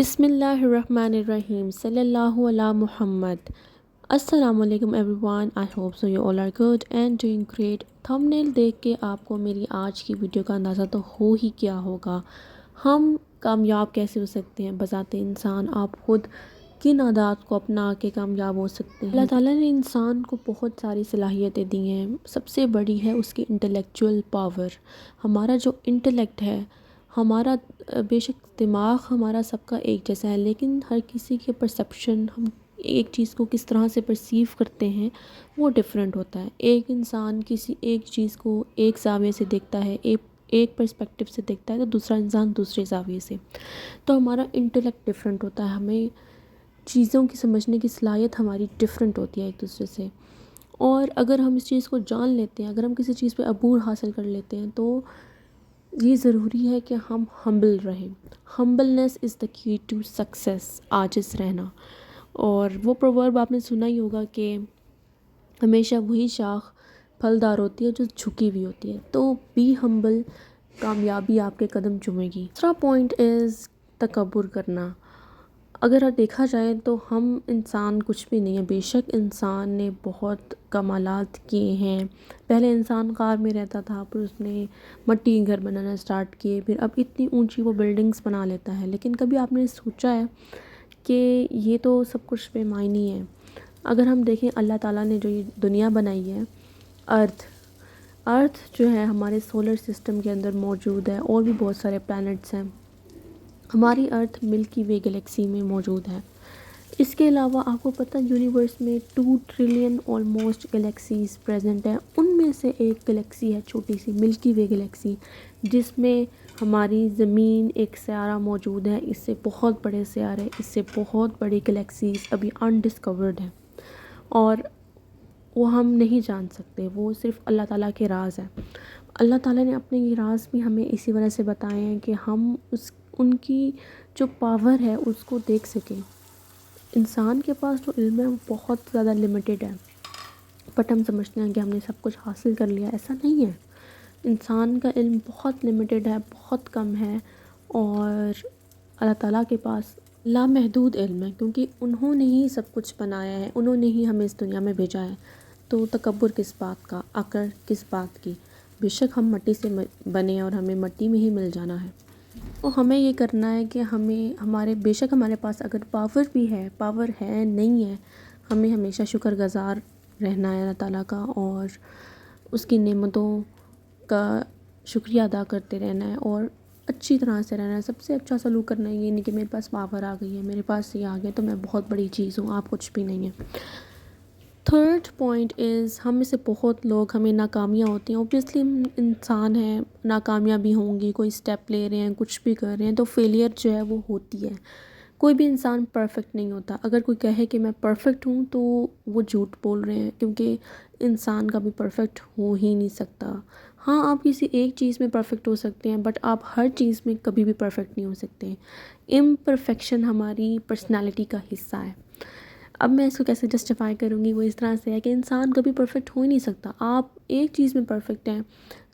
بسم اللہ الرحمن الرحیم صلی اللہ علی محمد. السلام علیکم everyone. I hope so you all are good and doing great. Thumbnail دیکھ کے آپ کو میری آج کی ویڈیو کا اندازہ تو ہو ہی کیا ہوگا. ہم کامیاب کیسے ہو سکتے ہیں؟ بذات انسان آپ خود کن عادات کو اپنا کے کامیاب ہو سکتے ہیں. اللہ تعالیٰ نے انسان کو بہت ساری صلاحیتیں دی ہیں. سب سے بڑی ہے اس کی انٹلیکچوئل پاور. ہمارا جو انٹلیکٹ ہے، ہمارا بے شک دماغ ہمارا سب کا ایک جیسا ہے، لیکن ہر کسی کے پرسیپشن، ہم ایک چیز کو کس طرح سے پرسیو کرتے ہیں وہ ڈیفرنٹ ہوتا ہے. ایک انسان کسی ایک چیز کو ایک زاویے سے دیکھتا ہے، ایک پرسپیکٹیو سے دیکھتا ہے، تو دوسرا انسان دوسرے زاویے سے. تو ہمارا انٹلیکٹ ڈیفرنٹ ہوتا ہے، ہمیں چیزوں کی سمجھنے کی صلاحیت ہماری ڈیفرنٹ ہوتی ہے ایک دوسرے سے. اور اگر ہم اس چیز کو جان لیتے ہیں، اگر ہم کسی چیز پہ عبور حاصل کر لیتے ہیں، تو یہ ضروری ہے کہ ہم ہمبل رہیں. ہمبلنس از دا کی ٹو سکسیس. عاجز رہنا. اور وہ پروورب آپ نے سنا ہی ہوگا کہ ہمیشہ وہی شاخ پھلدار ہوتی ہے جو جھکی ہوئی ہوتی ہے. تو بی ہمبل، کامیابی آپ کے قدم چومے گی. دوسرا پوائنٹ از تکبر کرنا. اگر دیکھا جائے تو ہم انسان کچھ بھی نہیں ہے. بے شک انسان نے بہت کمالات کیے ہیں. پہلے انسان غار میں رہتا تھا، پھر اس نے مٹی کے گھر بنانا اسٹارٹ کیے، پھر اب اتنی اونچی وہ بلڈنگز بنا لیتا ہے. لیکن کبھی آپ نے سوچا ہے کہ یہ تو سب کچھ بے معنی ہے؟ اگر ہم دیکھیں اللہ تعالیٰ نے جو یہ دنیا بنائی ہے، ارتھ جو ہے ہمارے سولر سسٹم کے اندر موجود ہے، اور بھی بہت سارے پلانٹس ہیں. ہماری ارتھ ملکی وے گلیکسی میں موجود ہے. اس کے علاوہ آپ کو پتہ یونیورس میں 2 ٹریلین آلموسٹ گلیکسیز پریزنٹ ہیں. ان میں سے ایک گلیکسی ہے چھوٹی سی ملکی وے گلیکسی، جس میں ہماری زمین ایک سیارہ موجود ہے. اس سے بہت بڑے سیارے، اس سے بہت بڑی گلیکسیز ابھی انڈسکورڈ ہیں، اور وہ ہم نہیں جان سکتے. وہ صرف اللہ تعالیٰ کے راز ہے. اللہ تعالیٰ نے اپنے یہ راز بھی ہمیں اسی وجہ سے بتائے ہیں کہ ہم ان کی جو پاور ہے اس کو دیکھ سکیں. انسان کے پاس جو علم ہے وہ بہت زیادہ لمیٹیڈ ہے، بٹ ہم سمجھتے ہیں کہ ہم نے سب کچھ حاصل کر لیا. ایسا نہیں ہے. انسان کا علم بہت لمیٹیڈ ہے، بہت کم ہے، اور اللہ تعالیٰ کے پاس لامحدود علم ہے، کیونکہ انہوں نے ہی سب کچھ بنایا ہے، انہوں نے ہی ہمیں اس دنیا میں بھیجا ہے. تو تکبر کس بات کا، عقل کس بات کی؟ بے شک ہم مٹی سے بنے اور ہمیں مٹی میں ہی مل جانا ہے. تو ہمیں یہ کرنا ہے کہ ہمارے بے شک ہمارے پاس اگر پاور ہے نہیں ہے، ہمیں ہمیشہ شکر گزار رہنا ہے اللہ تعالیٰ کا، اور اس کی نعمتوں کا شکریہ ادا کرتے رہنا ہے، اور اچھی طرح سے رہنا ہے. سب سے اچھا سلوک کرنا ہے. یہ نہیں کہ میرے پاس پاور آ گئی ہے، میرے پاس یہ آ گیا تو میں بہت بڑی چیز ہوں. آپ کچھ بھی نہیں ہیں. تھرڈ پوائنٹ از، ہم میں سے بہت لوگ، ہمیں ناکامیاں ہوتی ہیں. اوبیسلی ہم انسان ہیں، ناکامیاں بھی ہوں گی. کوئی اسٹیپ لے رہے ہیں، کچھ بھی کر رہے ہیں، تو فیلئر جو ہے وہ ہوتی ہے. کوئی بھی انسان پرفیکٹ نہیں ہوتا. اگر کوئی کہے کہ میں پرفیکٹ ہوں تو وہ جھوٹ بول رہے ہیں، کیونکہ انسان کبھی پرفیکٹ ہو ہی نہیں سکتا. ہاں، آپ کسی ایک چیز میں پرفیکٹ ہو سکتے ہیں، بٹ آپ ہر چیز میں کبھی بھی پرفیکٹ نہیں ہو سکتے. امپرفیکشن ہماری پرسنالٹی کا حصہ ہے. اب میں اس کو کیسے جسٹیفائی کروں گی؟ وہ اس طرح سے ہے کہ انسان کبھی پرفیکٹ ہو ہی نہیں سکتا. آپ ایک چیز میں پرفیکٹ ہیں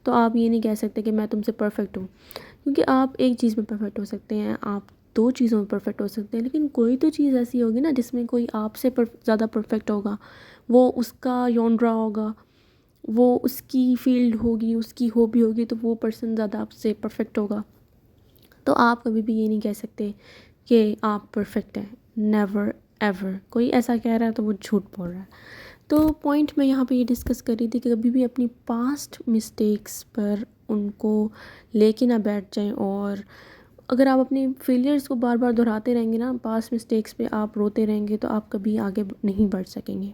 تو آپ یہ نہیں کہہ سکتے کہ میں تم سے پرفیکٹ ہوں، کیونکہ آپ ایک چیز میں پرفیکٹ ہو سکتے ہیں، آپ 2 چیزوں میں پرفیکٹ ہو سکتے ہیں، لیکن کوئی تو چیز ایسی ہوگی نا جس میں کوئی آپ سے زیادہ پرفیکٹ ہوگا. وہ اس کا یونڈرا ہوگا، وہ اس کی فیلڈ ہوگی، اس کی ہابی ہوگی، تو وہ پرسن زیادہ آپ سے پرفیکٹ ہوگا. تو آپ کبھی بھی یہ نہیں کہہ سکتے کہ آپ پرفیکٹ ہیں. Never ever. کوئی ایسا کہہ رہا ہے تو وہ جھوٹ بول رہا ہے. تو پوائنٹ میں یہاں پہ یہ ڈسکس کر رہی تھی کہ کبھی بھی اپنی پاسٹ مسٹیکس پر ان کو لے کے نہ بیٹھ جائیں. اور اگر آپ اپنی فیلئرز کو بار بار دہراتے رہیں گے نا، پاسٹ مسٹیکس پہ آپ روتے رہیں گے، تو آپ کبھی آگے نہیں بڑھ سکیں گے.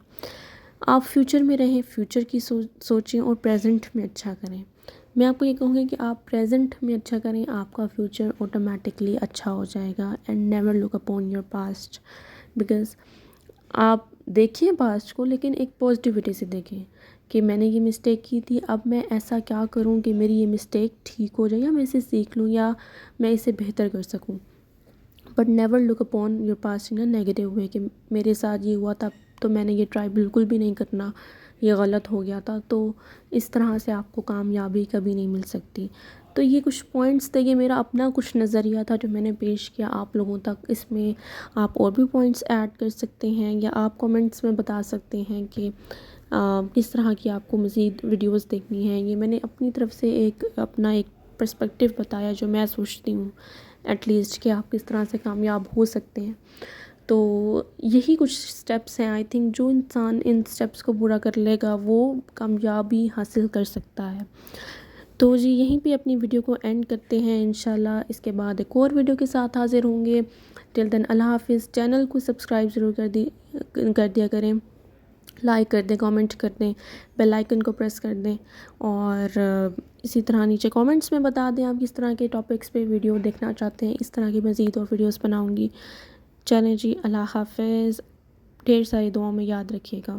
آپ فیوچر میں رہیں، فیوچر کی سوچیں، اور پریزنٹ میں اچھا کریں. میں آپ کو یہ کہوں گی کہ آپ پریزنٹ میں اچھا کریں، آپ کا فیوچر آٹومیٹکلی اچھا ہو جائے گا. And never look upon your past, because آپ دیکھیں پاسٹ کو، لیکن ایک پازیٹیوٹی سے دیکھیں کہ میں نے یہ مسٹیک کی تھی، اب میں ایسا کیا کروں کہ میری یہ مسٹیک ٹھیک ہو جائے، یا میں اسے سیکھ لوں، یا میں اسے بہتر کر سکوں. But never look upon your past in a negative way کہ میرے ساتھ یہ ہوا تھا تو میں نے یہ ٹرائی بالکل بھی نہیں کرنا. یہ غلط ہو گیا تھا، تو اس طرح سے آپ کو کامیابی کبھی نہیں مل سکتی۔ تو یہ کچھ پوائنٹس تھے، یہ میرا اپنا کچھ نظریہ تھا جو میں نے پیش کیا آپ لوگوں تک۔ اس میں آپ اور بھی پوائنٹس ایڈ کر سکتے ہیں یا آپ کمنٹس میں بتا سکتے ہیں کہ کس طرح کی آپ کو مزید ویڈیوز دیکھنی ہیں۔ یہ میں نے اپنی طرف سے اپنا ایک پرسپیکٹیو بتایا جو میں سوچتی ہوں ایٹ لیسٹ کہ آپ کس طرح سے کامیاب ہو سکتے ہیں۔ تو یہی کچھ سٹیپس ہیں آئی تھنک، جو انسان ان سٹیپس کو پورا کر لے گا وہ کامیابی حاصل کر سکتا ہے۔ تو جی یہیں پہ اپنی ویڈیو کو اینڈ کرتے ہیں، انشاءاللہ اس کے بعد ایک اور ویڈیو کے ساتھ حاضر ہوں گے۔ ٹل دین اللہ حافظ۔ چینل کو سبسکرائب ضرور کر دیا کریں، لائک کر دیں، کامنٹ کر دیں، بیل آئیکن کو پریس کر دیں، اور اسی طرح نیچے کامنٹس میں بتا دیں آپ کس طرح کے ٹاپکس پہ ویڈیو دیکھنا چاہتے ہیں۔ اس طرح کی مزید اور ویڈیوز بناؤں گی۔ چلیں جی، اللہ حافظ، ڈھیر ساری دعاؤں میں یاد رکھیے گا۔